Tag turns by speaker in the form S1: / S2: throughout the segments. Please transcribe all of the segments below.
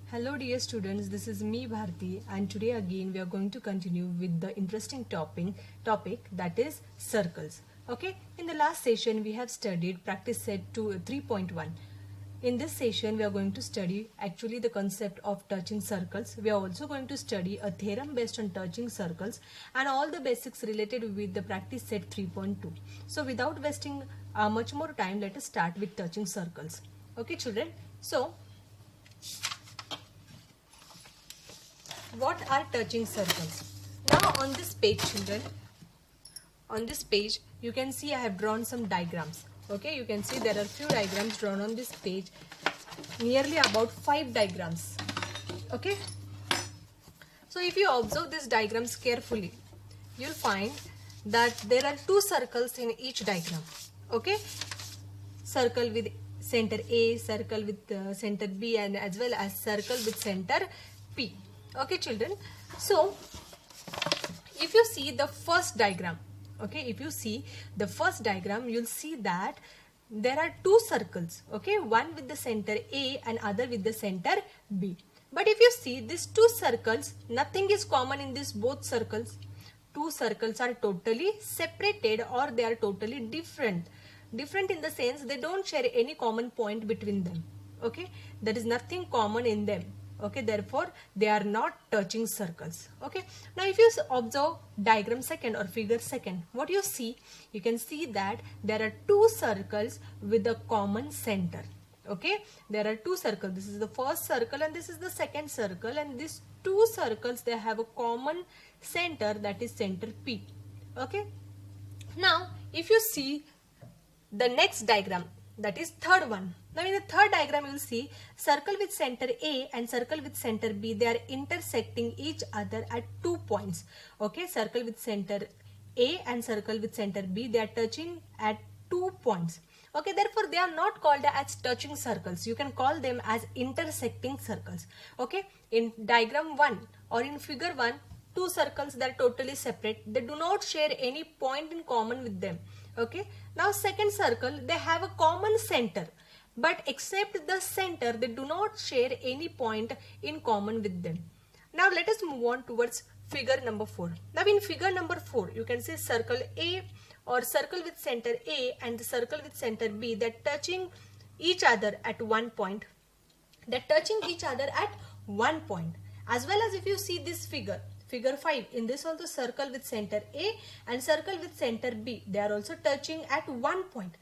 S1: Hello dear students, this is me Bharti, and today again we are going to continue with the interesting topic that is circles. Okay, in the last session we have studied practice set 3.1. In this session we are going to study actually the concept of touching circles. We are also going to study a theorem based on touching circles and all the basics related with the practice set 3.2. So without wasting much more time, let us start with touching circles. Okay children, so what are touching circles? Now on this page children, on this page you can see I have drawn some diagrams. Okay, you can see there are few diagrams drawn on this page, nearly about 5 diagrams. Okay, so if you observe these diagrams carefully, you'll find that there are 2 circles in each diagram. Okay, circle with center A, circle with center B, and as well as circle with center P. Okay children, so if you see the first diagram, okay, if you see the first diagram, you'll see that there are 2 circles, okay, one with the center A and other with the center B. But if you see these 2 circles, nothing is common in these both circles. 2 circles are totally separated, or they are totally different in the sense they don't share any common point between them. Okay, there is nothing common in them. Okay, therefore they are not touching circles. Okay, now if you observe diagram second or figure second, what you see, you can see that there are 2 circles with a common center. Okay, there are 2 circles. This is the first circle and this is the second circle, and these 2 circles, they have a common center, that is center P. Okay, now if you see the next diagram, that is third one. Now in the third diagram you will see circle with center A and circle with center B, they are intersecting each other at 2 points. Okay, circle with center A and circle with center B, they are touching at 2 points. Okay, therefore they are not called as touching circles. You can call them as intersecting circles. Okay, in diagram 1 or in figure 1, 2 circles, they are totally separate. They do not share any point in common with them. Okay, now second circle, they have a common center, but except the center, they do not share any point in common with them. Now let us move on towards figure number 4. Now in figure number 4, you can see circle A or circle with center A and the circle with center B, they're touching each other at 1 point. They're touching each other at 1 point. As well as if you see this figure 5, in this also circle with center A and circle with center B, they are also touching at 1 point.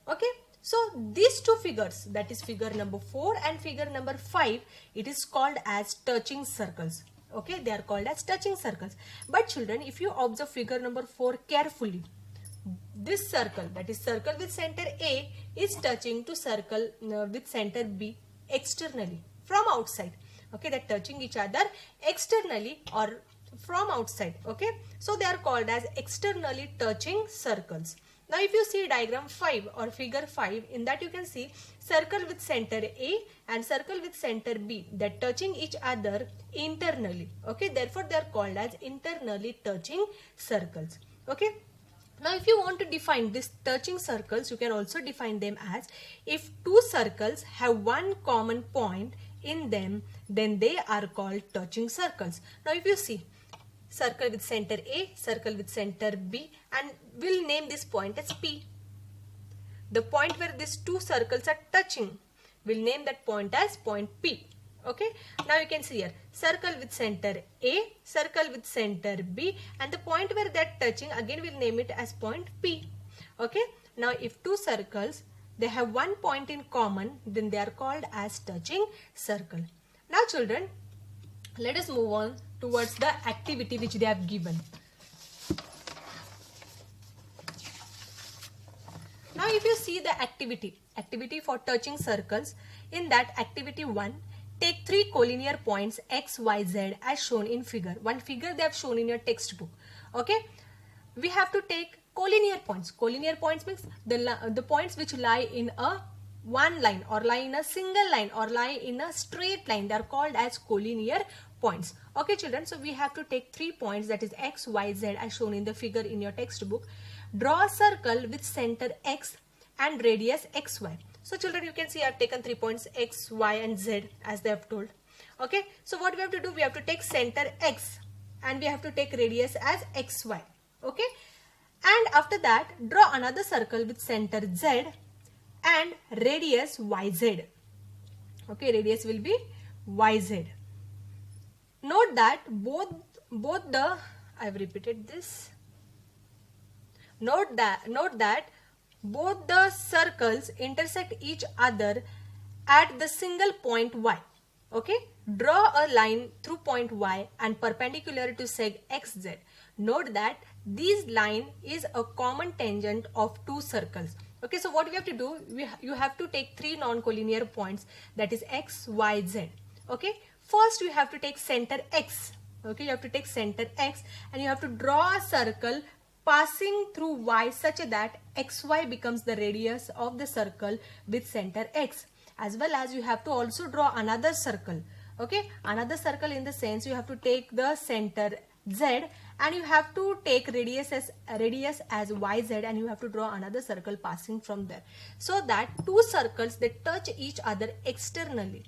S1: Okay, so these 2 figures, that is figure number 4 and figure number 5, it is called as touching circles. Okay, they are called as touching circles. But children, if you observe figure number 4 carefully, this circle, that is circle with center A, is touching to circle with center B externally from outside. Okay, they're touching each other externally or from outside. Okay, so they are called as externally touching circles. Now if you see diagram 5 or figure 5, in that you can see circle with center A and circle with center B, they're touching each other internally. Okay, therefore they are called as internally touching circles. Okay, now if you want to define these touching circles, you can also define them as if 2 circles have one common point in them, then they are called touching circles. Now if you see circle with center A, circle with center B, and we'll name this point as P. The point where these 2 circles are touching, we'll name that point as point P. Okay, now you can see here circle with center A, circle with center B, and the point where they're touching, again we'll name it as point P. Okay, now if 2 circles, they have one point in common, then they are called as touching circle. Now children, let us move on towards the activity which they have given. Now if you see the activity for touching circles, in that activity 1, take 3 collinear points X, Y, Z as shown in figure. One figure they have shown in your textbook. Okay, we have to take collinear points. Collinear points means the points which lie in a one line or lie in a single line or lie in a straight line. They are called as collinear points. Okay children, so we have to take 3 points, that is X, Y, Z as shown in the figure in your textbook. Draw a circle with center X and radius XY. So children, you can see I have taken 3 points X, Y and Z as they have told. Okay, so what we have to do, we have to take center x and we have to take radius as xy. Okay, and after that draw another circle with center z and radius yz. Okay, radius will be yz. Note that both the, I have repeated this. Note that both the circles intersect each other at the single point y. Okay, draw a line through point y and perpendicular to seg xz. Note that this line is a common tangent of two circles. Okay, so what we have to do, you have to take three non-collinear points, that is x, y, z. Okay, first you have to take center x. Okay, you have to take center x and you have to draw a circle passing through y such that xy becomes the radius of the circle with center x. As well as you have to also draw another circle. Okay, another circle in the sense you have to take the center z and you have to take radius as yz and you have to draw another circle passing from there, so that two circles, they touch each other externally.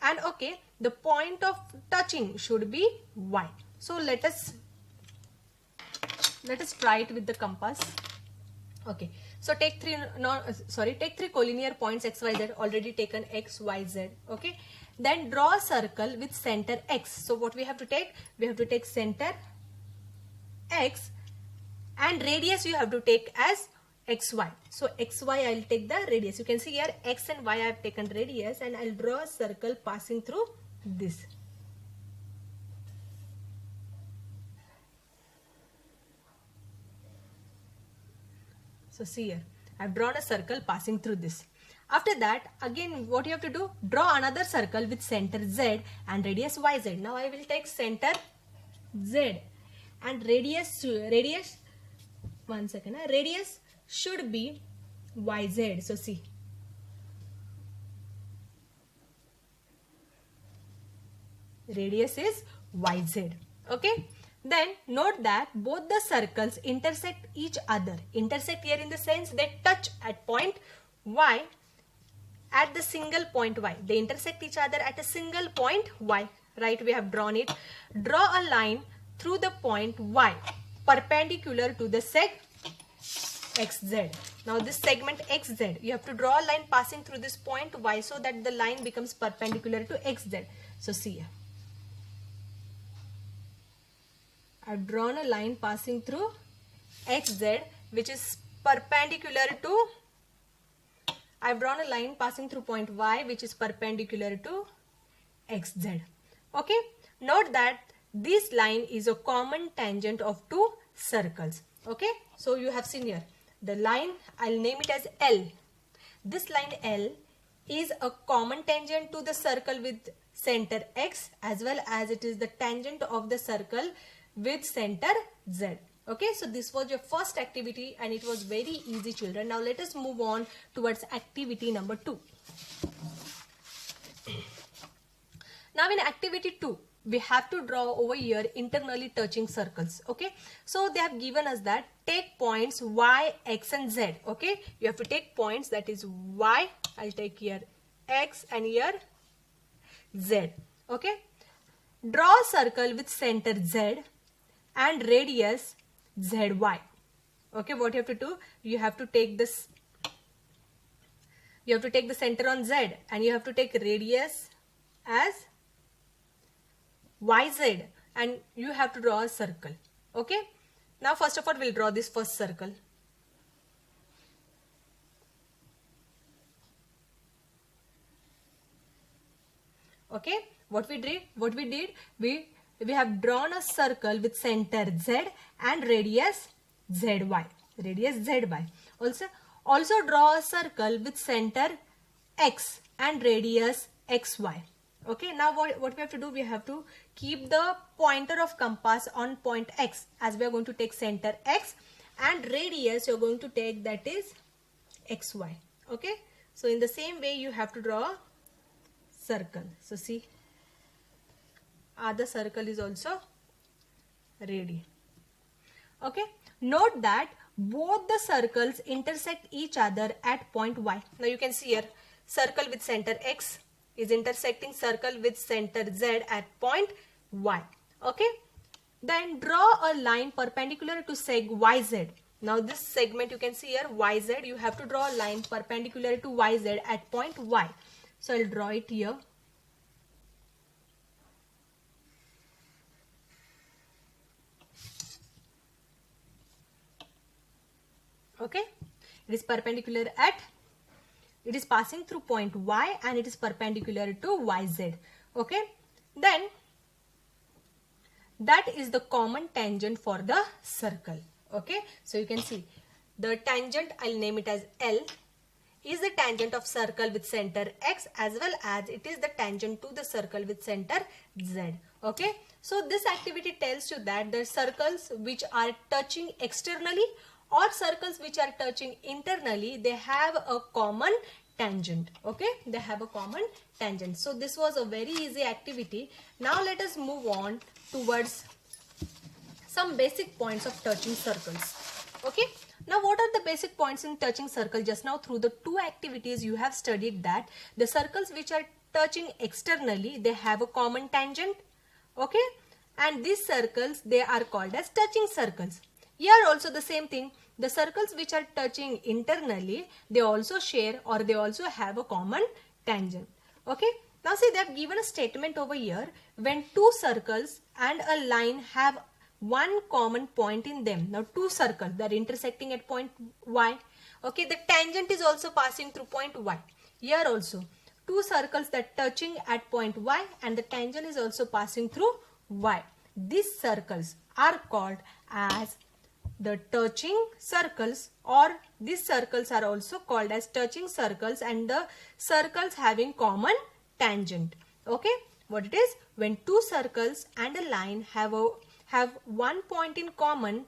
S1: And okay, the point of touching should be y. So let us try it with the compass. Okay, so take three collinear points x, y, z, already taken x, y, z. Okay, then draw a circle with center x. So what we have to take? We have to take center x and radius you have to take as xy. So xy, I will take the radius. You can see here x and y I have taken radius and I will draw a circle passing through this. So see here, I have drawn a circle passing through this. After that, again what you have to do, draw another circle with center z and radius yz. Now I will take center z and radius should be yz. So see, radius is yz. Okay, then note that both the circles intersect each other. Intersect here in the sense they touch at point y, at the single point y. They intersect each other at a single point y. Right, we have drawn it. Draw a line through the point y perpendicular to the seg xz. Now this segment xz, you have to draw a line passing through this point y so that the line becomes perpendicular to xz. So see here, I've drawn a line passing through xz which is perpendicular to, I've drawn a line passing through point y which is perpendicular to xz. Okay, note that this line is a common tangent of two circles. Okay, so you have seen here the line, I'll name it as L. This line L is a common tangent to the circle with center x, as well as it is the tangent of the circle with center z. Okay, so this was your first activity and it was very easy, children. Now let us move on towards activity number 2. Now in activity 2, we have to draw over here internally touching circles. Okay, so they have given us that take points y, x and z. Okay, you have to take points, that is y, I'll take here x and here z. Okay, draw a circle with center z and radius zy. Okay, what you have to do, you have to take this, you have to take the center on z and you have to take radius as yz and you have to draw a circle. Okay, now first of all we'll draw this first circle. Okay, what we did, we have drawn a circle with center z and radius zy. Also draw a circle with center x and radius xy. Okay, now what we have to do, we have to keep the pointer of compass on point x, as we are going to take center x, and radius you are going to take, that is xy. Okay, so in the same way you have to draw a circle. So see, other circle is also ready. Okay, note that both the circles intersect each other at point y. Now you can see here circle with center x is intersecting circle with center Z at point Y. Okay. Then draw a line perpendicular to seg YZ. Now this segment you can see here YZ, you have to draw a line perpendicular to YZ at point Y. So I'll draw it here. Okay, it is perpendicular at, it is passing through point Y and it is perpendicular to YZ. Okay, then that is the common tangent for the circle. Okay, so you can see the tangent, I'll name it as L, is the tangent of circle with center X as well as it is the tangent to the circle with center Z. Okay, so this activity tells you that the circles which are touching externally or circles which are touching internally, they have a common tangent. Okay, they have a common tangent. So this was a very easy activity. Now let us move on towards some basic points of touching circles. Okay, now what are the basic points in touching circle? Just now through the two activities you have studied that the circles which are touching externally, they have a common tangent. Okay, and these circles, they are called as touching circles. Here also the same thing, the circles which are touching internally, they also share or they also have a common tangent. Okay, now see, they have given a statement over here. When two circles and a line have one common point in them. Now two circles, they are intersecting at point Y. Okay, the tangent is also passing through point Y. Here also two circles that touching at point Y and the tangent is also passing through Y. These circles are called as the touching circles, or these circles are also called as touching circles, and the circles having common tangent. Okay, what it is? When two circles and a line have one point in common,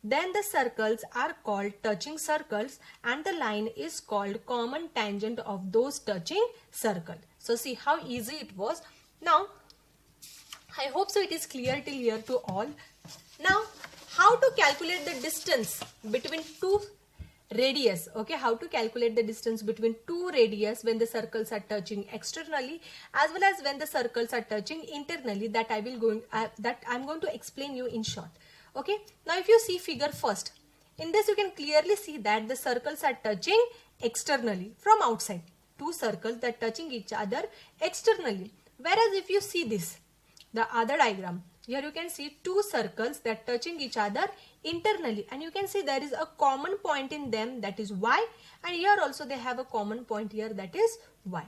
S1: then the circles are called touching circles and the line is called common tangent of those touching circle. So see how easy it was. Now I hope so it is clear till here to all. Now how to calculate the distance between two radius? Okay, how to calculate the distance between two radius when the circles are touching externally as well as when the circles are touching internally, that I'm going to explain you in short. Okay, now if you see figure first, in this you can clearly see that the circles are touching externally from outside. Two circles that are touching each other externally. Whereas if you see this, the other diagram, here you can see two circles that are touching each other internally, and you can see there is a common point in them, that is Y, and here also they have a common point here, that is Y.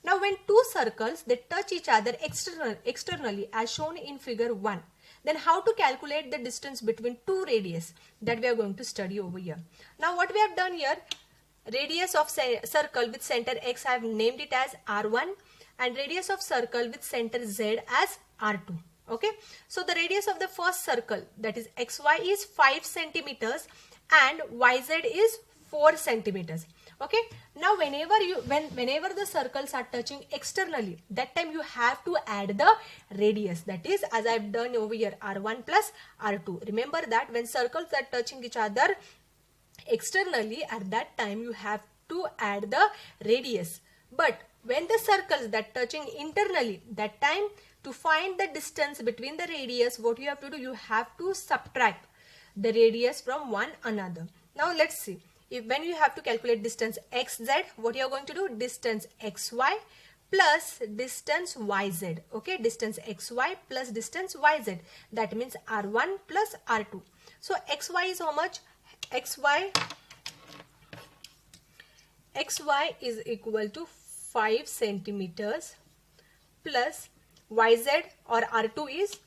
S1: Now when two circles they touch each other externally as shown in figure 1, then how to calculate the distance between two radius, that we are going to study over here. Now what we have done here, radius of circle with center X, I have named it as R1, and radius of circle with center Z as R2. Okay, so the radius of the first circle, that is XY, is 5 centimeters and YZ is 4 centimeters. Okay, now whenever the circles are touching externally, that time you have to add the radius, that is as I have done over here, R1 plus R2. Remember that when circles are touching each other externally, at that time you have to add the radius. But when the circles that are touching internally, that time to find the distance between the radius, what you have to do, you have to subtract the radius from one another. Now let's see, when you have to calculate distance xz, what you are going to do, distance xy plus distance yz. Okay, distance xy plus distance yz, that means R1 plus R2. So xy is how much? xy is equal to 5 centimeters plus YZ or R2 is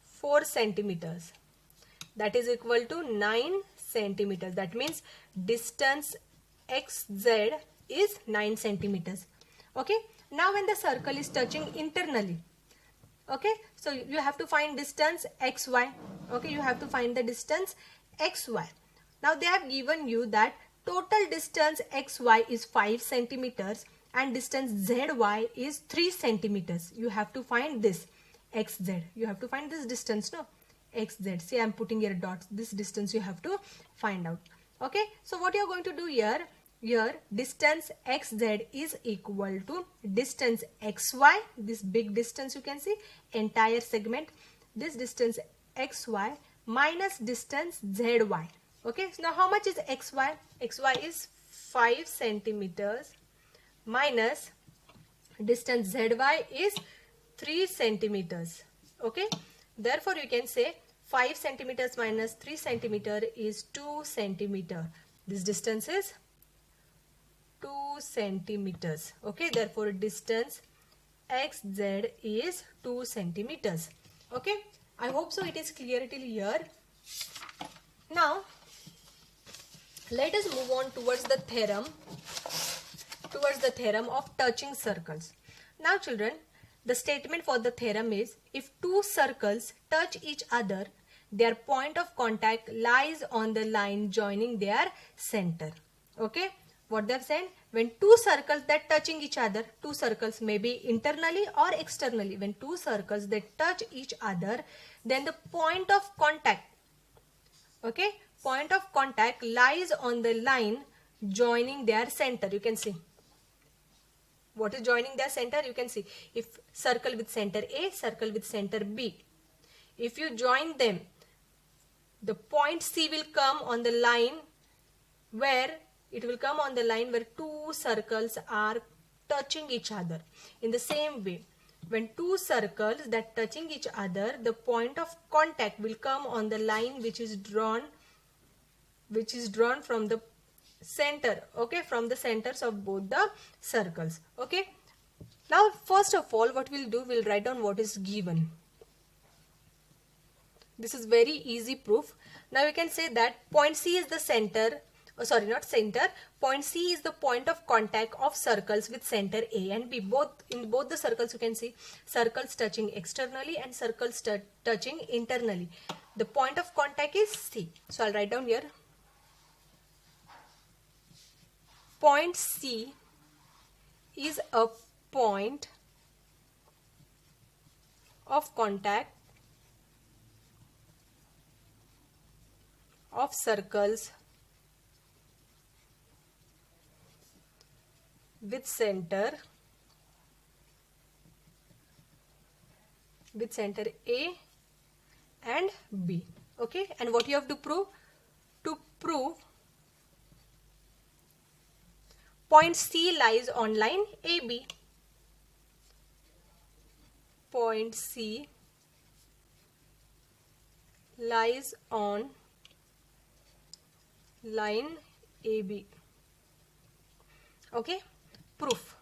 S1: 4 centimeters, that is equal to 9 centimeters. That means distance XZ is 9 centimeters. Okay, now when the circle is touching internally, okay, so you have to find distance XY. Okay, you have to find the distance XY. Now they have given you that total distance XY is 5 centimeters and distance ZY is 3 centimeters. You have to find this XZ. You have to find this distance, no? XZ. See, I am putting here dots. This distance you have to find out. Okay. So what you are going to do here, here distance xz is equal to distance xy, this big distance you can see, entire segment, this distance xy minus distance zy. Okay, so now how much is xy? Xy is 5 centimeters minus distance zy is 3 centimeters. Okay, therefore you can say 5 centimeters minus 3 centimeter is 2 centimeter. This distance is 2 centimeters. Okay, therefore distance xz is 2 centimeters. Okay, I hope so it is clear till here. Now let us move on towards the theorem of touching circles. Now children, the statement for the theorem is, if two circles touch each other, their point of contact lies on the line joining their center. Okay, what they have said, when two circles that touching each other, two circles may be internally or externally, when two circles that touch each other, then the point of contact, okay, point of contact lies on the line joining their center. You can see what is joining their center. You can see, if circle with center A, circle with center B, if you join them, the point C will come on the line where two circles are touching each other. In the same way, when two circles that touching each other, the point of contact will come on the line which is drawn from the center, okay, from the centers of both the circles. Okay, now first of all what we'll do, we'll write down what is given. This is very easy proof. Now we can say that point C is the center, point C is the point of contact of circles with center A and B. In both the circles you can see circles touching externally and circles touching internally. The point of contact is C. So I'll write down here, point C is a point of contact of circles with center A and B. Okay, and what you have to prove? To prove point C lies on line AB. Point C lies on line AB. Okay, proof.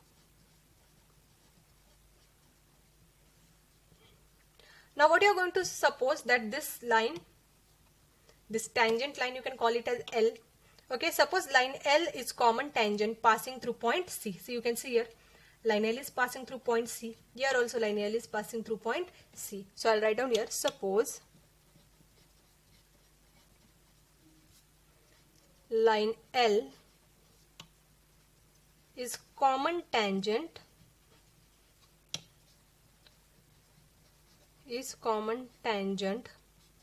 S1: Now what you are going to suppose that this line, this tangent line, you can call it as L. Okay, suppose line L is common tangent passing through point C. So you can see here line L is passing through point C. Here also line L is passing through point C. So I'll write down here, suppose line L is common tangent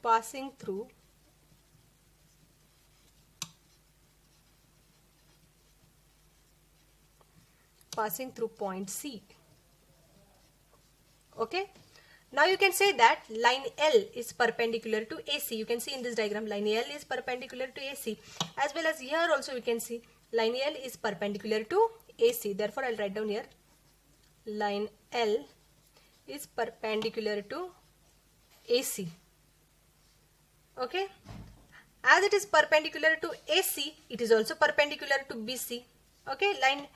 S1: passing through point C. Okay, now you can say that line L is perpendicular to AC. You can see in this diagram line L is perpendicular to AC, as well as here also you can see line L is perpendicular to AC. Therefore I'll write down here line L is perpendicular to AC. Okay, as it is perpendicular to AC, it is also perpendicular to BC. Okay, line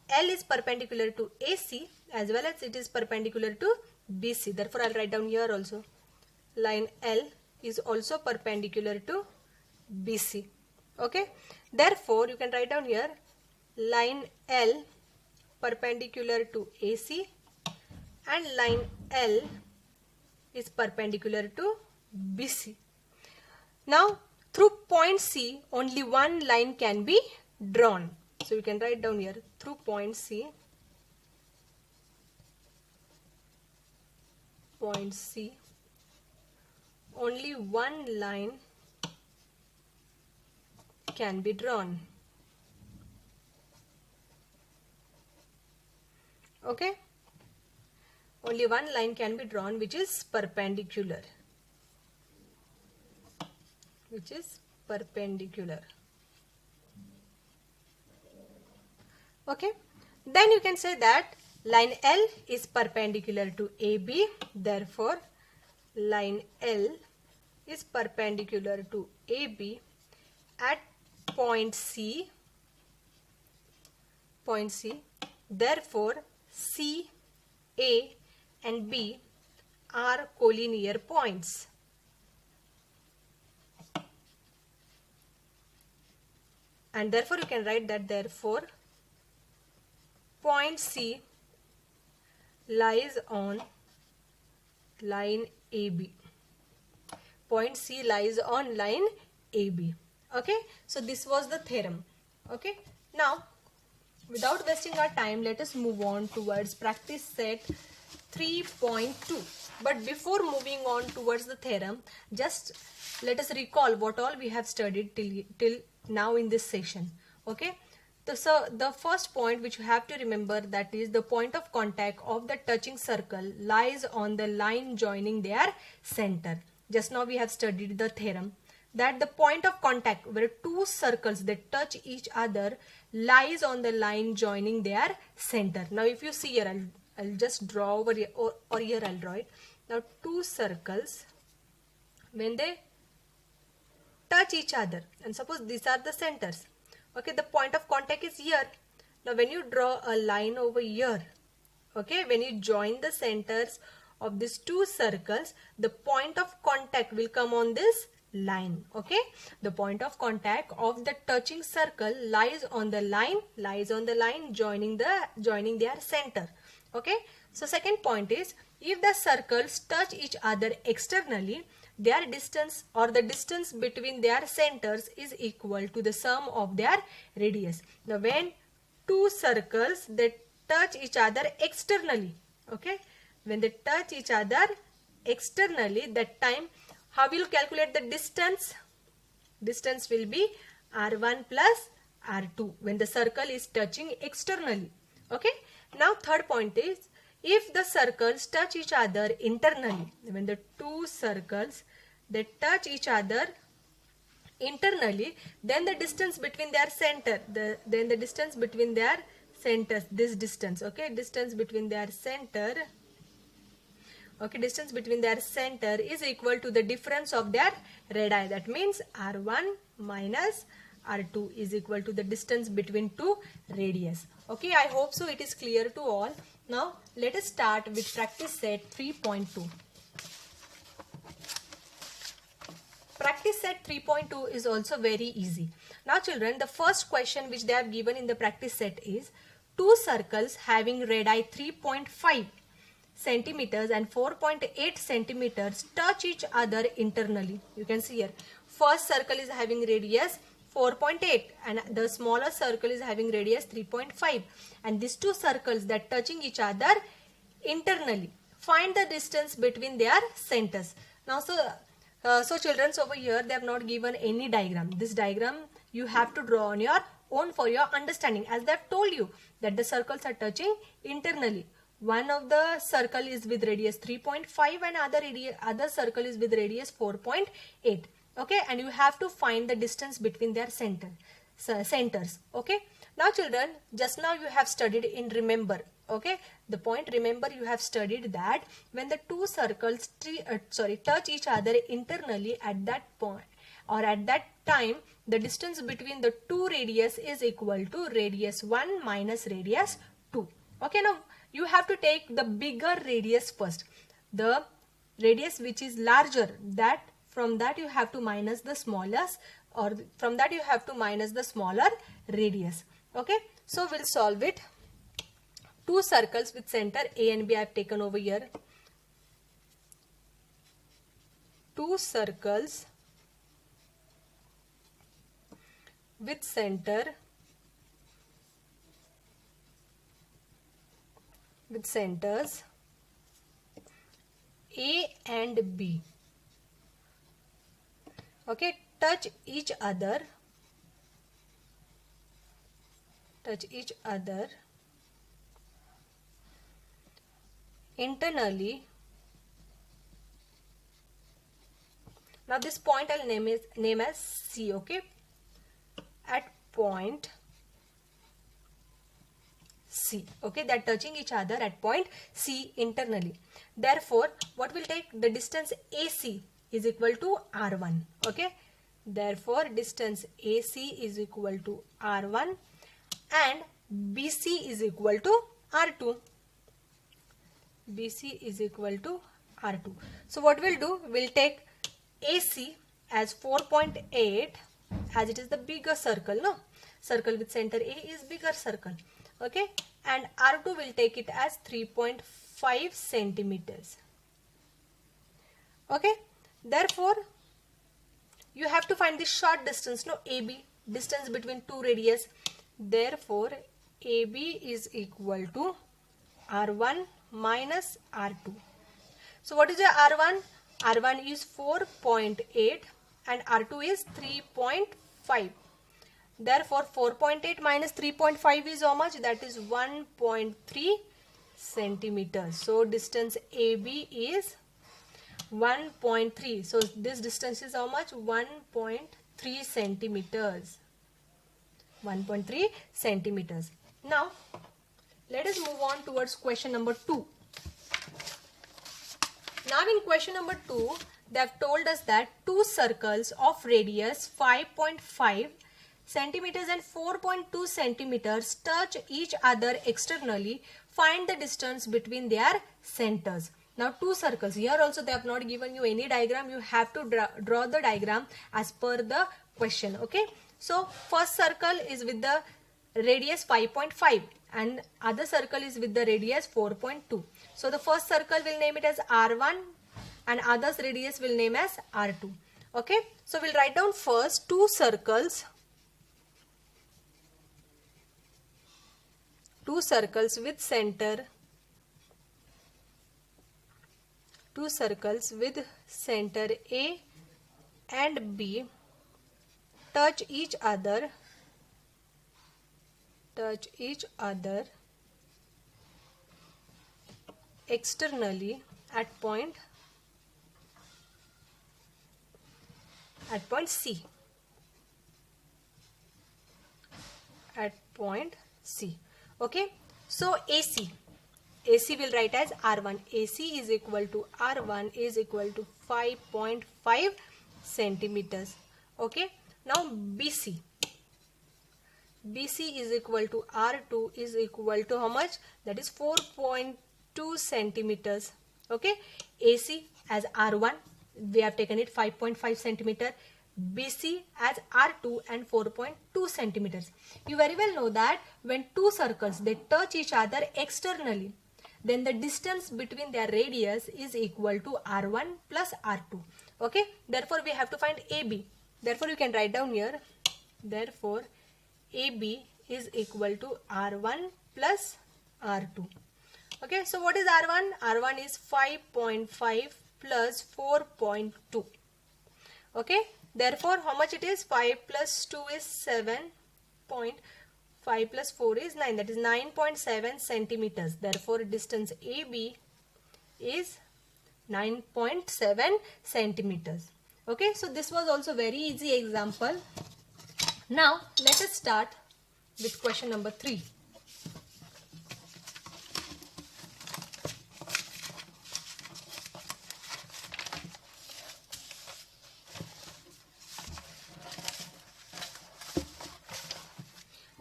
S1: L is perpendicular to AC as well as it is perpendicular to BC. Therefore I'll write down here also line L is also perpendicular to BC. Okay, therefore you can write down here line L perpendicular to AC and line L is perpendicular to BC. Now through point C only one line can be drawn. So you can write down here through point C only one line can be drawn. Okay, only one line can be drawn which is perpendicular, Okay, then you can say that line L is perpendicular to AB, therefore line L is perpendicular to AB at point C, therefore C, A and B are collinear points. And therefore you can write that therefore point C lies on line AB. Point C lies on line AB. Okay, so this was the theorem. Okay, now without wasting our time, let us move on towards practice set 3.2. But before moving on towards the theorem, just let us recall what all we have studied till now in this session. Okay, so the first point which you have to remember, that is the point of contact of the touching circle lies on the line joining their center. Just now we have studied the theorem that the point of contact where two circles that touch each other lies on the line joining their center. Now if you see here, I'll just draw over here, or here I'll draw it. Now two circles, when they touch each other, and suppose these are the centers, okay, the point of contact is here. Now when you draw a line over here, okay, when you join the centers of these two circles, the point of contact will come on this line. Okay, the point of contact of the touching circle lies on the line joining their center. Okay, so second point is, if the circles touch each other externally, their distance or the distance between their centers is equal to the sum of their radius. Now when two circles that touch each other externally, okay, when they touch each other externally, that time how will you calculate the distance? Distance will be R1 plus R2 when the circle is touching externally. Okay. Now third point is, if the circles touch each other internally, when the two circles that touch each other internally, then the distance between their center, then the distance between their centers, this distance, okay, distance between their center, okay, distance between their center is equal to the difference of their radii. That means R1 minus R2 is equal to the distance between two radius. Okay, I hope so it is clear to all. Now let us start with practice set 3.2. Practice set 3.2 is also very easy. Now children, the first question which they have given in the practice set is, two circles having radii 3.5 centimeters and 4.8 centimeters touch each other internally. You can see here, first circle is having radius 4.8 and the smaller circle is having radius 3.5, and these two circles that touching each other internally. Find the distance between their centers. Now so children, over here they have not given any diagram. This diagram you have to draw on your own for your understanding, as they have told you that the circles are touching internally. One of the circle is with radius 3.5 and other circle is with radius 4.8. Okay, and you have to find the distance between their centers. Okay, now children, just now you have studied in remember. Okay, the point remember, you have studied that when the two circles touch each other internally, at that point or at that time, the distance between the two radius is equal to radius 1 minus radius 2. Okay, now you have to take the bigger radius first, the radius which is larger, that from that you have to minus the smallest, or from that you have to minus the smaller radius. Okay, so we'll solve it. Two circles with center A and B I have taken over here. Two circles with centers A and B, okay, touch each other internally. Now this point I'll name as C, okay? At point C, okay? They're touching each other at point C internally. Therefore, what will take the distance AC is equal to R1, okay? Therefore, distance AC is equal to R1 and BC is equal to R2. BC is equal to R2. So what we'll do, we'll take AC as 4.8 as it is the bigger circle, no? Circle with center A is bigger circle, okay? And R2 will take it as 3.5 centimeters, okay? Therefore, you have to find the short distance, no? AB, distance between two radius. Therefore, AB is equal to R1 minus R2. So what is your R1? R1 is 4.8 and R2 is 3.5. Therefore, 4.8 minus 3.5 is how much? That is 1.3 centimeters. So distance AB is 1.3. So this distance is how much? 1.3 centimeters. 1.3 centimeters. Now, let us move on towards question number 2. Now in question number 2, they have told us that two circles of radius 5.5 centimeters and 4.2 centimeters touch each other externally. Find the distance between their centers. Now two circles. Here also they have not given you any diagram. You have to draw the diagram as per the question. Okay. So first circle is with the radius 5.5 and other circle is with the radius 4.2. So the first circle will name it as R1 and others radius will name as R2. Okay. So we'll write down first two circles. Two circles with center. Two circles with center A and B touch each other externally at point C. At point C. Okay. So AC will write as R1. AC is equal to R1 is equal to 5.5 centimeters. Okay. Now BC is equal to R2 is equal to how much? That is 4.2 centimeters. Okay. AC as R1, we have taken it 5.5 centimeter. BC as R2 and 4.2 centimeters. You very well know that when two circles they touch each other externally, then the distance between their radius is equal to R1 plus R2. Okay. Therefore, we have to find AB. Therefore, you can write down here. Therefore, AB is equal to R1 plus R2. Okay. So, what is R1? R1 is 5.5 plus 4.2. Okay. Therefore, how much it is? 5 plus 2 is 7. 5 plus 4 is 9. That is 9.7 centimeters. Therefore, distance AB is 9.7 centimeters. Okay. So, this was also very easy example. Now, let us start with question number 3.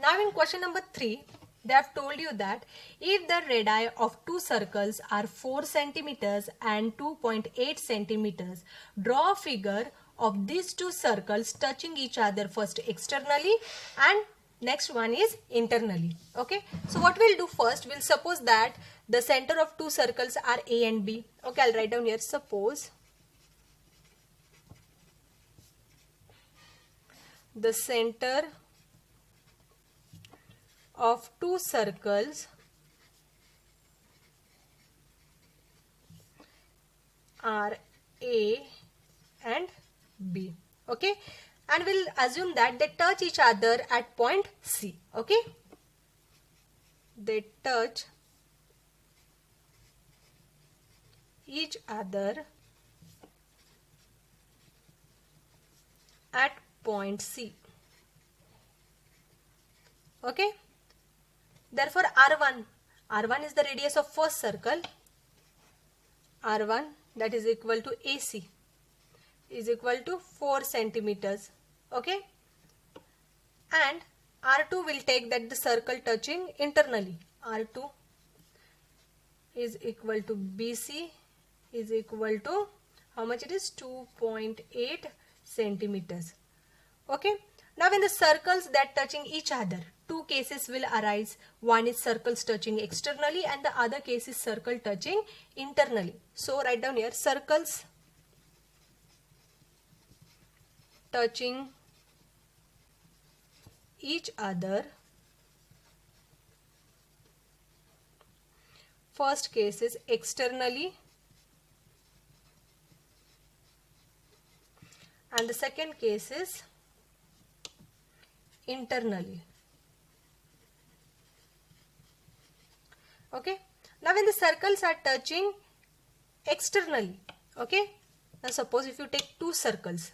S1: Now in question number 3, they have told you that if the radii of two circles are 4 centimeters and 2.8 centimeters, draw a figure of these two circles touching each other first externally and next one is internally. Okay. So what we'll do first, we'll suppose that the center of two circles are A and B. Okay, I'll write down here. Suppose the center of two circles are A and B. Okay. And we'll assume that they touch each other at point C. Okay. They touch each other at point C. Okay. Therefore, R1 is the radius of first circle. R1, that is equal to AC, is equal to 4 centimeters. Okay. And R2 will take that the circle touching internally. R2 is equal to BC is equal to how much it is? 2.8 centimeters. Okay. Now when the circles that touching each other, two cases will arise. One is circles touching externally and the other case is circle touching internally. So write down here, circles touching each other. First case is externally and the second case is internally. Okay. Now when the circles are touching externally, okay. Now suppose if you take two circles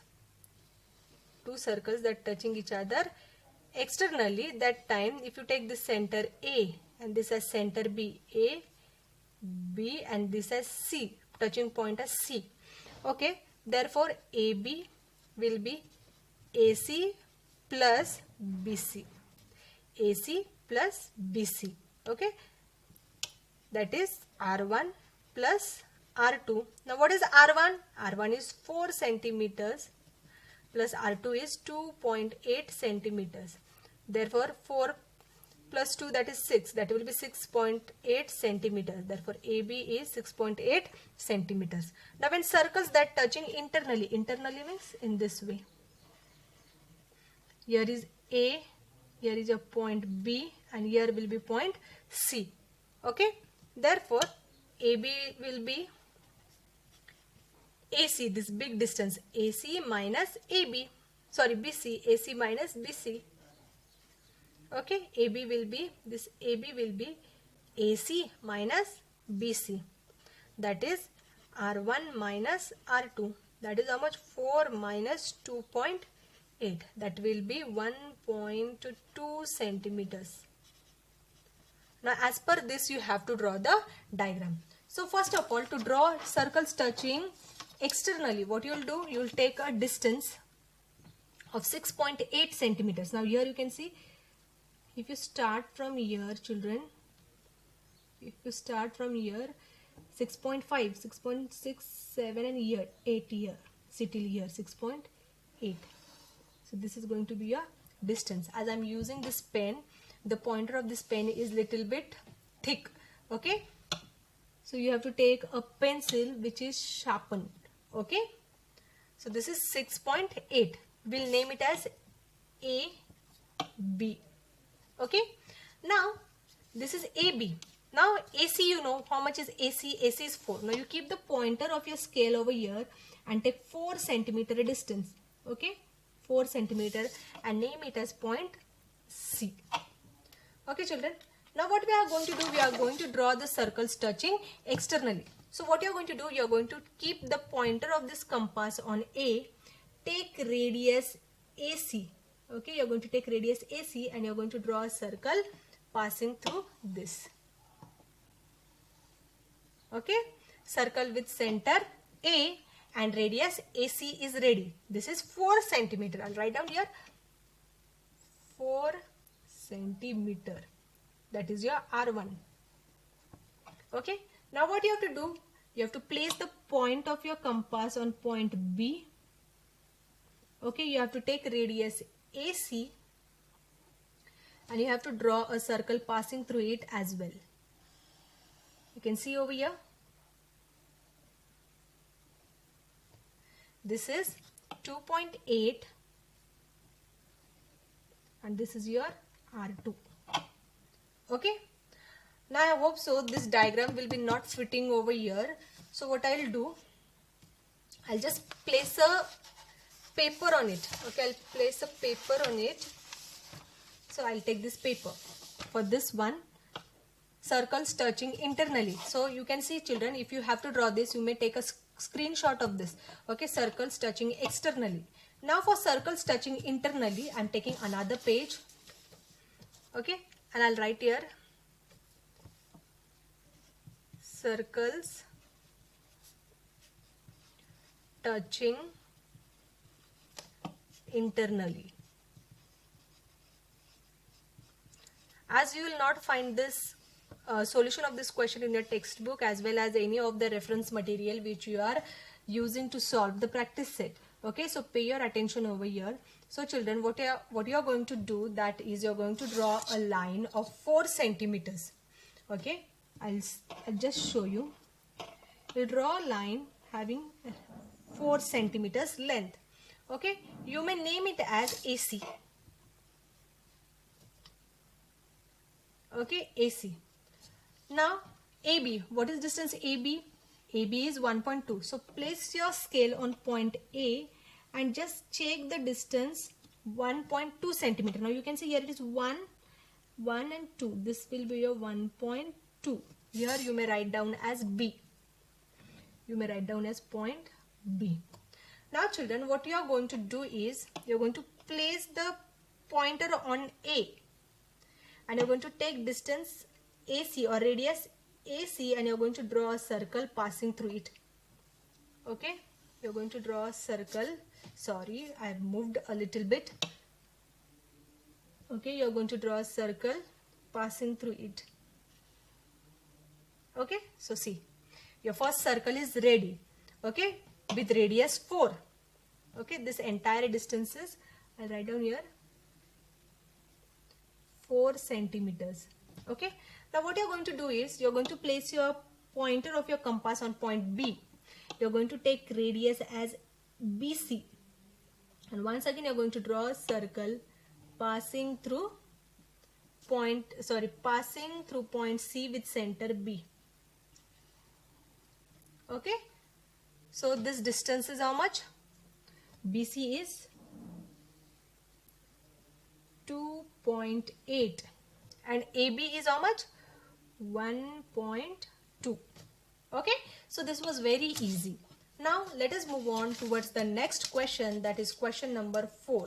S1: that touching each other externally, that time if you take this center A and this as center B, A, B and this as C, touching point as C. Okay. Therefore AB will be AC plus BC. AC plus BC. Okay. That is R1 plus R2. Now what is R1? R1 is 4 centimeters plus R2 is 2.8 centimeters. Therefore 4 plus 2, that is 6. That will be 6.8 centimeters. Therefore AB is 6.8 centimeters. Now when circles that touching internally means in this way. Here is A, here is a point B and here will be point C. Okay. Therefore AB will be AC, this big distance, AC minus AB. Sorry, BC, AC minus BC. Okay, AB will be, this AB will be AC minus BC. That is R1 minus R2. That is how much? 4 minus 2.8. That will be 1.2 centimeters. Now as per this you have to draw the diagram. So first of all, to draw circles touching externally, what you will do? You will take a distance of 6.8 centimeters. Now here you can see, if you start from here, children, if you start from here, 6.5, 6.6, 7 and here, 8 here, see till here, 6.8. So this is going to be a distance. As I am using this pen, the pointer of this pen is little bit thick. Okay. So you have to take a pencil which is sharpened. Okay. So this is 6.8. We'll name it as AB. Okay. Now this is AB. Now AC, you know how much is AC? AC is 4. Now you keep the pointer of your scale over here and take 4 centimeter distance. Okay. 4 centimeter and name it as point C. Okay children. Now what we are going to do? We are going to draw the circles touching externally. So what you are going to do? You are going to keep the pointer of this compass on A. Take radius AC. Okay, you are going to take radius AC and you are going to draw a circle passing through this. Okay, circle with center A and radius AC is ready. This is 4 centimeter. I'll write down here 4 centimeter. That is your R1. Okay, now what you have to do? You have to place the point of your compass on point B. Okay, you have to take radius AC and you have to draw a circle passing through it as well. You can see over here. This is 2.8 and this is your R2. Okay. Now I hope so this diagram will be not fitting over here. So what I will do, I'll just place a paper on it. Okay, I'll place a paper on it. So I'll take this paper. For this one, circles touching internally. So you can see children, if you have to draw this, you may take a screenshot of this. Okay, circles touching externally. Now for circles touching internally, I'm taking another page. Okay, and I'll write here circles touching internally. As you will not find this solution of this question in your textbook as well as any of the reference material which you are using to solve the practice set. Okay, so pay your attention over here. So children, what you are going to do, that is you're going to draw a line of 4 centimeters. Okay, I'll just show you. You draw a line having 4 centimeters length. Okay, you may name it as AC. Okay, AC. Now AB, what is distance AB? AB is 1.2. So place your scale on point A and just check the distance 1.2 centimeter. Now you can see here it is 1 and 2. This will be your 1.2. Here you may write down as B. You may write down as point B. Now children, what you are going to do is you are going to place the pointer on A and you are going to take distance AC or radius AC and you are going to draw a circle passing through it. Okay, you are going to draw a circle. Sorry, I have moved a little bit. Okay, you are going to draw a circle passing through it. Okay, so see, your first circle is ready. Okay, with radius 4. Okay, this entire distance is, I'll write down here, 4 centimeters. Okay, now what you're going to do is you're going to place your pointer of your compass on point B. You're going to take radius as BC and once again you're going to draw a circle passing through point C with center B. Okay, so this distance is how much? BC is 2.8 and AB is how much? 1.2. Okay, so this was very easy. Now let us move on towards the next question, that is question number 4.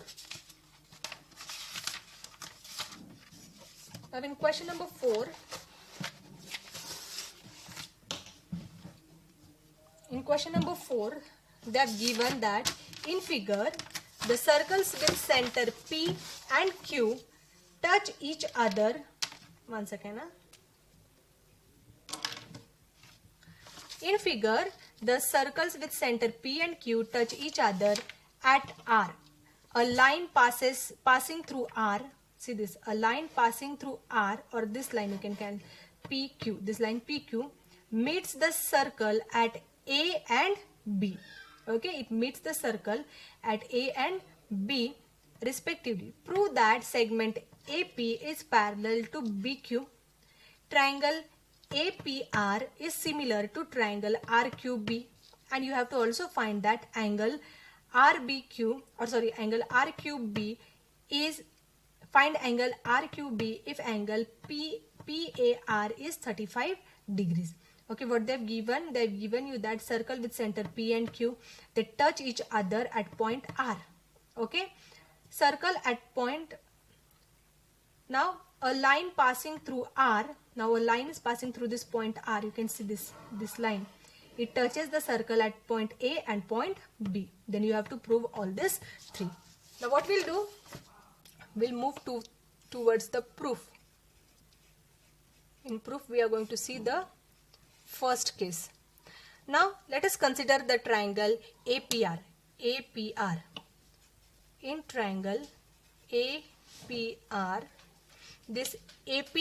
S1: Now in question number 4, they have given that in figure the circles with center P and Q touch each other. One second. In figure, the circles with center P and Q touch each other at R. A line passing through R. See this, a line passing through R, or this line you can call PQ. This line PQ meets the circle at A and B. Okay, it meets the circle at A and B respectively. Prove that segment AP is parallel to BQ. Triangle APR is similar to triangle RQB, and you have to also find that angle RQB is, find angle RQB if angle PAR is 35 degrees. Okay, what they've given you that circle with center P and Q, they touch each other at point R. Okay, circle at point. Now a line passing through R. Now a line is passing through this point R. You can see this line. It touches the circle at point A and point B. Then you have to prove all this 3. Now what we'll do, we'll move towards the proof. In proof we are going to see the first case. Now let us consider the triangle APR. In triangle APR, this AP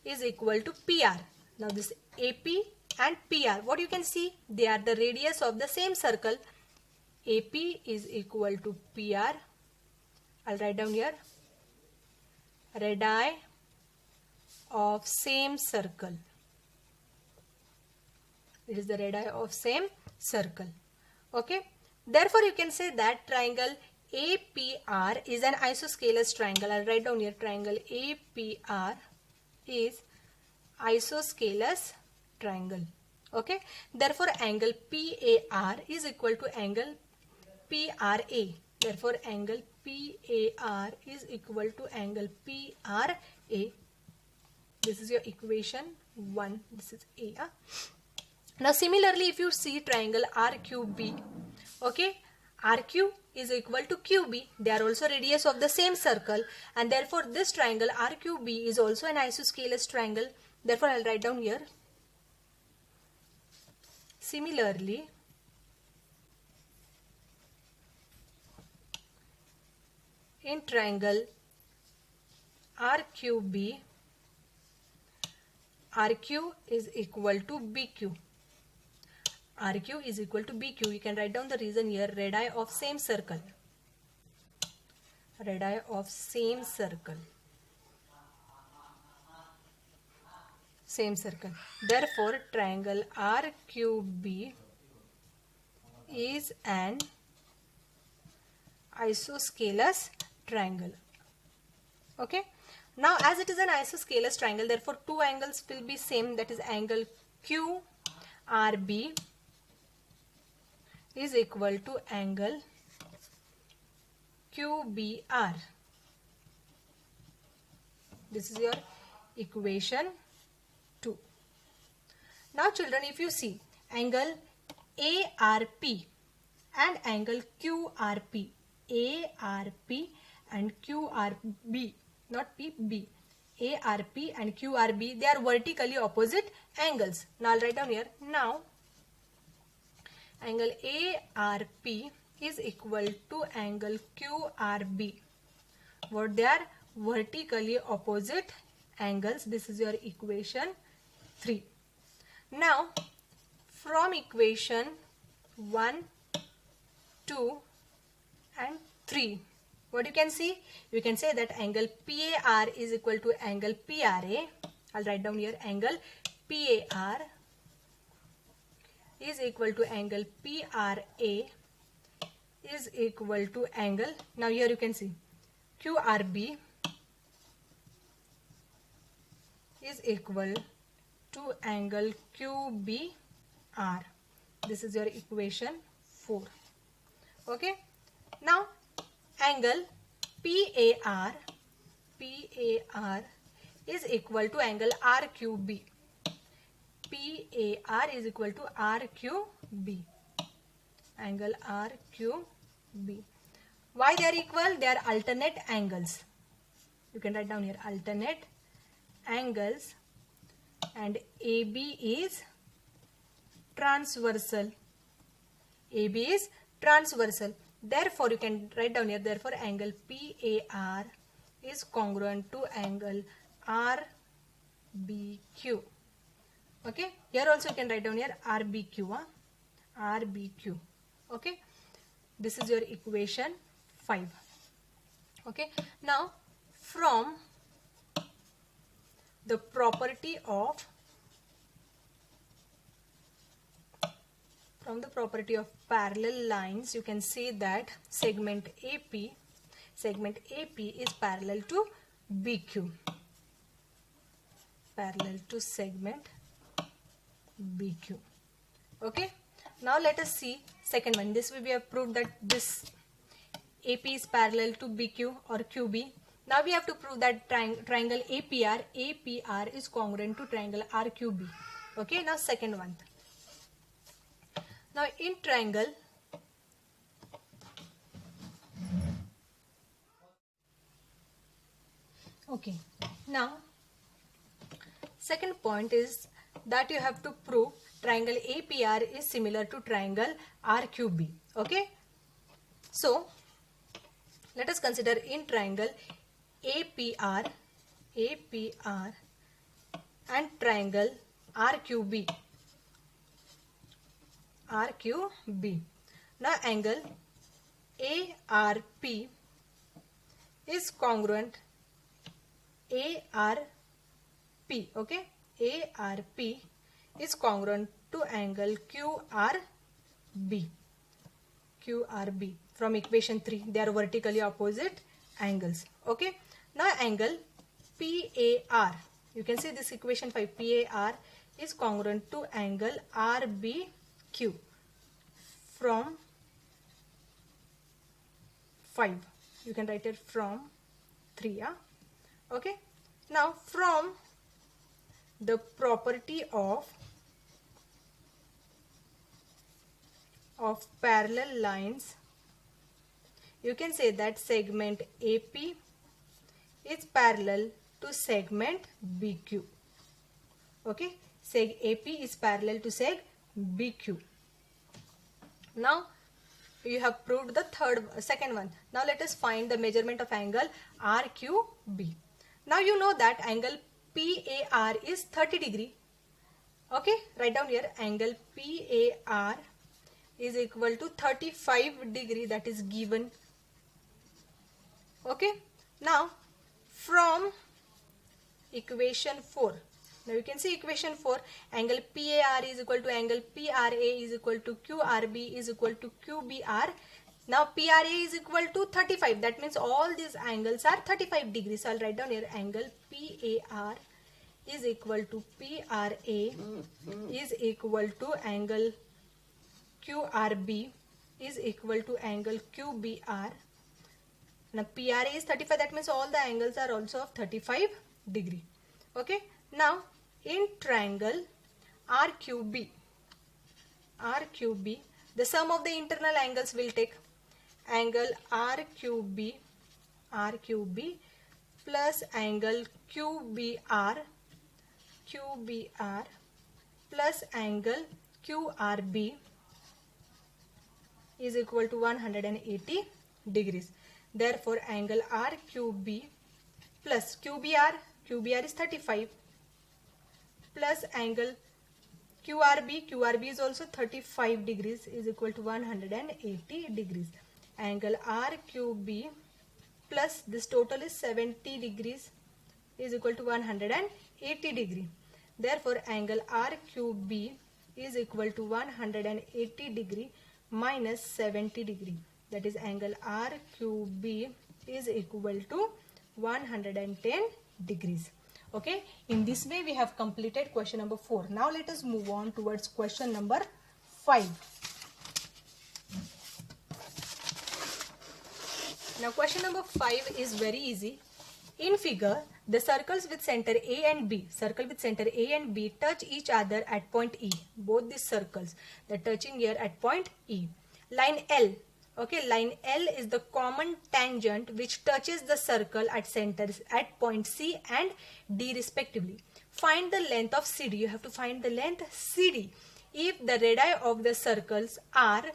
S1: is equal to PR. Now this AP and PR, what you can see, they are the radius of the same circle. AP is equal to PR. I'll write down here, radii of same circle. It is the radii of same circle. Okay, therefore you can say that triangle APR is an isosceles triangle. I'll write down here, triangle APR is isosceles triangle. Okay, therefore angle PAR is equal to angle PRA. Therefore angle PAR is equal to angle PRA. This is your equation 1. This is A. Now similarly, if you see triangle RQB, okay, RQ is equal to QB. They are also radius of the same circle, and therefore this triangle RQB is also an isosceles triangle. Therefore I'll write down here. Similarly, in triangle RQB, RQ is equal to BQ. RQ is equal to BQ. You can write down the reason here. Radii of same circle. Radii of same circle. Same circle. Therefore, triangle RQB is an isosceles triangle. Okay. Now, as it is an isosceles triangle, therefore two angles will be same. That is angle QRB is equal to angle QBR. This is your equation 2. Now children, if you see angle ARP and angle QRP, ARP and QRB, not PB, ARP and QRB, they are vertically opposite angles. Now I'll write down here. Now angle ARP is equal to angle QRB. What they are? Vertically opposite angles. This is your equation 3. Now from equation 1, 2 and 3, what you can see? You can say that angle PAR is equal to angle PRA. I'll write down here angle PAR is equal to angle PRA is equal to angle. Now here you can see QRB is equal to angle QBR. This is your equation 4. Okay. Now angle PAR is equal to angle RQB. PAR is equal to RQB. Angle RQB. Why they are equal? They are alternate angles. You can write down here alternate angles, and AB is transversal. AB is transversal. Therefore, you can write down here, therefore angle PAR is congruent to angle RBQ. Okay. Here also you can write down here RBQ. RBQ. Okay. This is your equation 5. Okay. Now, from the property of parallel lines, you can say that segment AP is parallel to BQ. Parallel to segment BQ. Okay. Now let us see second one. This we have proved that this AP is parallel to BQ or QB. Now we have to prove that triangle APR is congruent to triangle RQB. Okay. Now second one. Now in triangle okay. Now second point is that you have to prove triangle APR is similar to triangle RQB. Okay. So let us consider in triangle APR and triangle RQB. Now angle ARP is congruent ARP. Okay. ARP is congruent to angle QRB. From equation 3, they are vertically opposite angles. Okay. Now angle PAR You can see this equation 5, PAR is congruent to angle RBQ from 5. You can write it from 3. Yeah? Okay. Now from the property of parallel lines, you can say that segment AP is parallel to segment BQ. Okay, seg AP is parallel to seg BQ. Now you have proved the second one. Now let us find the measurement of angle RQB. Now you know that angle PAR is 30 degree. Okay, write down here angle PAR is equal to 35 degree, that is given. Okay, now from equation 4, now you can see equation 4, angle PAR is equal to angle PRA is equal to QRB is equal to QBR. Now PRA is equal to 35, that means all these angles are 35 degrees. So I'll write down here angle PAR is equal to PRA is equal to angle QRB is equal to angle QBR. Now PRA is 35, that means all the angles are also of 35 degree. Okay. Now in triangle RQB, the sum of the internal angles will take angle RQB plus angle QBR plus angle QRB is equal to 180 degrees. Therefore angle RQB plus QBR is 35 plus angle QRB is also 35 degrees is equal to 180 degrees. Angle RQB plus this total is 70 degrees is equal to 180 degree. Therefore angle RQB is equal to 180 degree minus 70 degree, that is angle RQB is equal to 110 degrees. Okay, in this way we have completed question number 4. Now let us move on towards question number 5. Now question number 5 is very easy. In figure, the circles with center A and B, touch each other at point E. Both these circles, they're touching here at point E. Line L, okay, line L is the common tangent which touches the circle at centers at point C and D respectively. Find the length of CD. You have to find the length CD. If the radii of the circles are,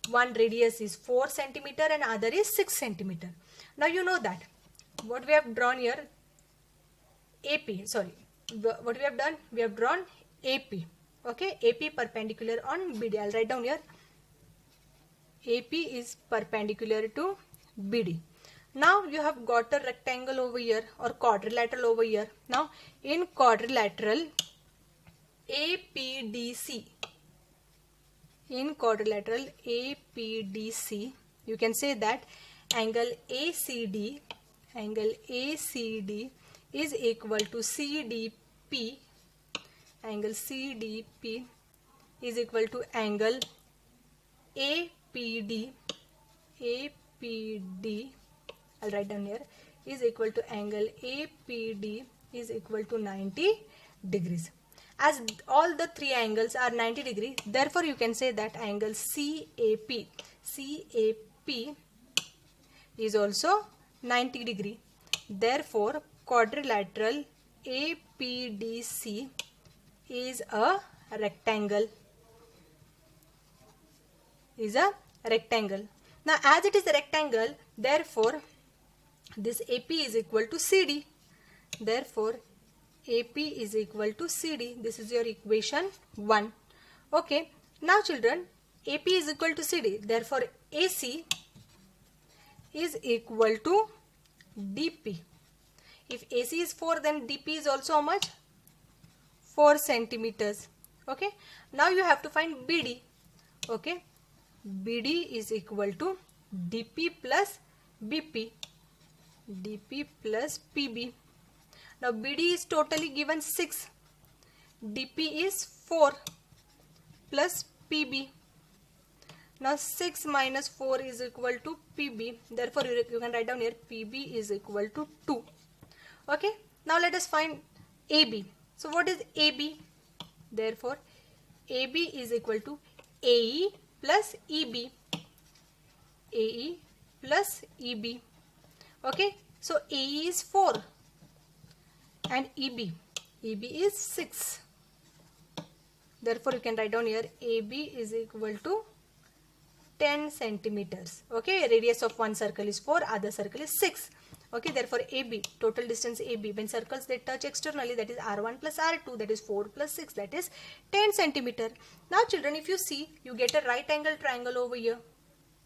S1: one radius is 4 centimeter and other is 6 centimeter. Now you know that what we have drawn here, what we have done, we have drawn AP. Okay, AP perpendicular on BD. I'll write down here AP is perpendicular to BD. Now you have got a rectangle over here or quadrilateral over here. Now in quadrilateral APDC, you can say that angle ACD is equal to CDP. Angle CDP is equal to angle APD, I'll write down here, is equal to angle APD is equal to 90 degrees. As all the three angles are 90 degree, therefore you can say that angle CAP is also 90 degree. Therefore quadrilateral APDC is a rectangle. Now as it is a rectangle, therefore this AP is equal to CD. Therefore AP is equal to CD. This is your equation 1. Okay. Now children, AP is equal to CD. Therefore AC is equal to DP. If AC is 4, then DP is also how much? 4 centimeters. Okay. Now you have to find BD. Okay. BD is equal to DP plus BP. DP plus PB. Now BD is totally given 6. DP is 4 plus PB. Now 6 minus 4 is equal to PB. Therefore, you can write down here PB is equal to 2. Okay. Now let us find AB. So what is AB? Therefore, AB is equal to AE plus EB. AE plus EB. Okay. So AE is 4 and EB is 6. Therefore, you can write down here AB is equal to 10 centimeters. Okay, radius of one circle is 4, other circle is 6. Okay, therefore AB, total distance AB, when circles they touch externally, that is R1 plus R2, that is 4 plus 6, that is 10 centimeter. Now children, if you see, you get a right angle triangle over here.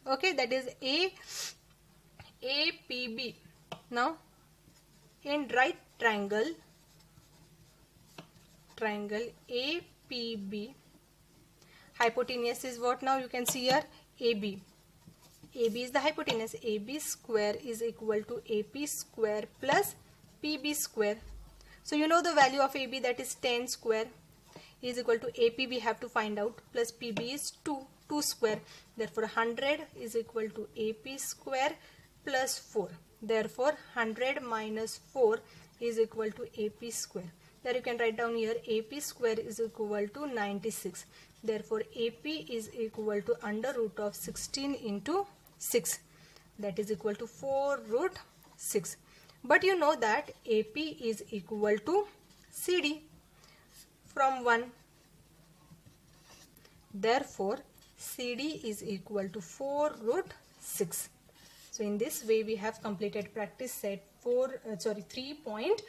S1: Okay, that is APB. Now, in right triangle APB, hypotenuse is what? Now you can see here AB. AB is the hypotenuse. AB square is equal to AP square plus PB square. So you know the value of AB, that is 10 square is equal to AP we have to find out, plus PB is 2 square. Therefore 100 is equal to AP square plus 4. Therefore 100 minus 4 is equal to AP square. There you can write down here AP square is equal to 96. Therefore AP is equal to under root of 16 into 6. That is equal to 4 root 6. But you know that AP is equal to CD from 1. Therefore CD is equal to 4 root 6. So in this way we have completed practice set 3.2.